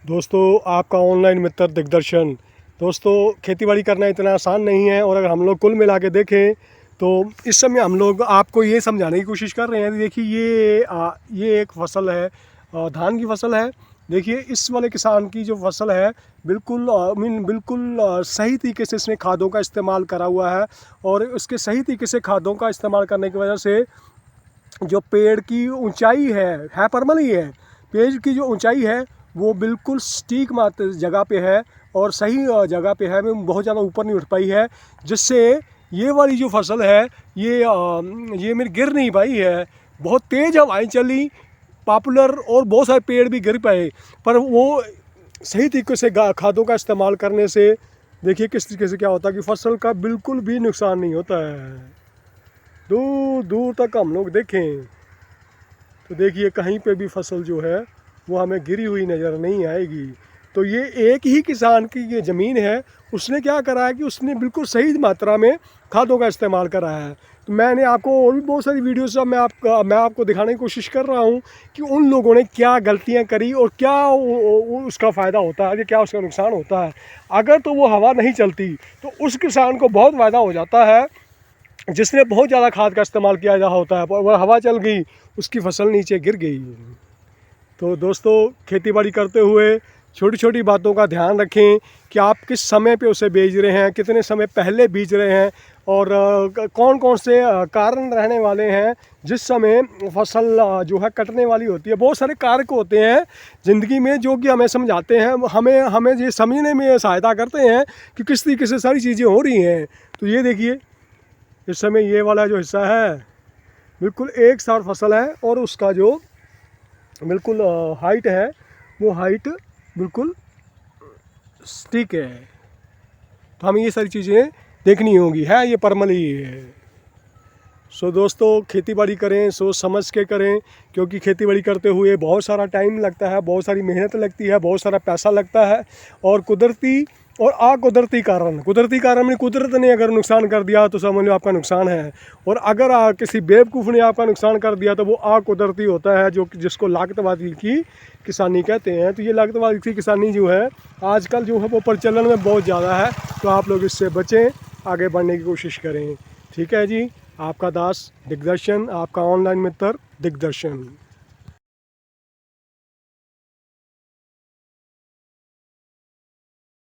दोस्तों आपका ऑनलाइन मित्र दिग्दर्शन। दोस्तों खेतीबाड़ी करना इतना आसान नहीं है और अगर हम लोग कुल मिला के देखें तो इस समय हम लोग आपको ये समझाने की कोशिश कर रहे हैं। देखिए ये एक फसल है, धान की फसल है। देखिए इस वाले किसान की जो फसल है बिल्कुल सही तरीके से इसने खादों का इस्तेमाल करा हुआ है और उसके सही तरीके से खादों का इस्तेमाल करने की वजह से जो पेड़ की ऊंचाई है परमल ही है। पेड़ की जो ऊंचाई है वो बिल्कुल सटीक मात्र जगह पे है और सही जगह पे है, बहुत ज़्यादा ऊपर नहीं उठ पाई है, जिससे ये वाली जो फसल है ये मेरी गिर नहीं पाई है। बहुत तेज़ हवाएं चली, पॉपुलर और बहुत सारे पेड़ भी गिर पाए, पर वो सही तरीके से खादों का इस्तेमाल करने से देखिए किस तरीके से क्या होता है कि फसल का बिल्कुल भी नुकसान नहीं होता है। दूर दूर तक हम लोग देखें तो देखिए कहीं पे भी फसल जो है वो हमें गिरी हुई नज़र नहीं आएगी। तो ये एक ही किसान की ये ज़मीन है, उसने क्या करा है कि उसने बिल्कुल सही मात्रा में खादों का इस्तेमाल करा है। तो मैंने आपको और भी बहुत सारी वीडियोस मैं आपको दिखाने की कोशिश कर रहा हूँ कि उन लोगों ने क्या गलतियाँ करी और क्या उसका फ़ायदा होता है, कि क्या उसका नुकसान होता है। अगर तो वो हवा नहीं चलती तो उस किसान को बहुत फ़ायदा हो जाता है जिसने बहुत ज़्यादा खाद का इस्तेमाल किया जा होता है, वह हवा चल गई, उसकी फसल नीचे गिर गई। तो दोस्तों खेतीबाड़ी करते हुए छोटी छोटी बातों का ध्यान रखें कि आप किस समय पे उसे बीज रहे हैं, कितने समय पहले बीज रहे हैं और कौन कौन से कारण रहने वाले हैं जिस समय फसल जो है कटने वाली होती है। बहुत सारे कारक होते हैं ज़िंदगी में जो कि हमें समझाते हैं, हमें ये समझने में सहायता करते हैं कि किस तरीके से सारी चीज़ें हो रही हैं। तो ये देखिए इस समय ये वाला जो हिस्सा है बिल्कुल एक साथ फसल है और उसका जो बिल्कुल हाइट है वो हाइट बिल्कुल स्टिक है। तो हमें ये सारी चीज़ें देखनी होगी, है ये परमल ही है। सो दोस्तों खेतीबाड़ी करें सोच समझ के करें, क्योंकि खेतीबाड़ी करते हुए बहुत सारा टाइम लगता है, बहुत सारी मेहनत लगती है, बहुत सारा पैसा लगता है और कुदरती और अकुदरती कारण में कुदरत ने अगर नुकसान कर दिया तो समझ लो आपका नुकसान है, और अगर किसी बेवकूफ़ ने आपका नुकसान कर दिया तो वो अकुदरती होता है, जो जिसको लागतवादी की किसानी कहते हैं। तो ये लागतवादी की किसानी जो है आजकल जो है वो प्रचलन में बहुत ज़्यादा है, तो आप लोग इससे बचें, आगे बढ़ने की कोशिश करें। ठीक है जी, आपका दास दिग्दर्शन, आपका ऑनलाइन मित्र दिग्दर्शन।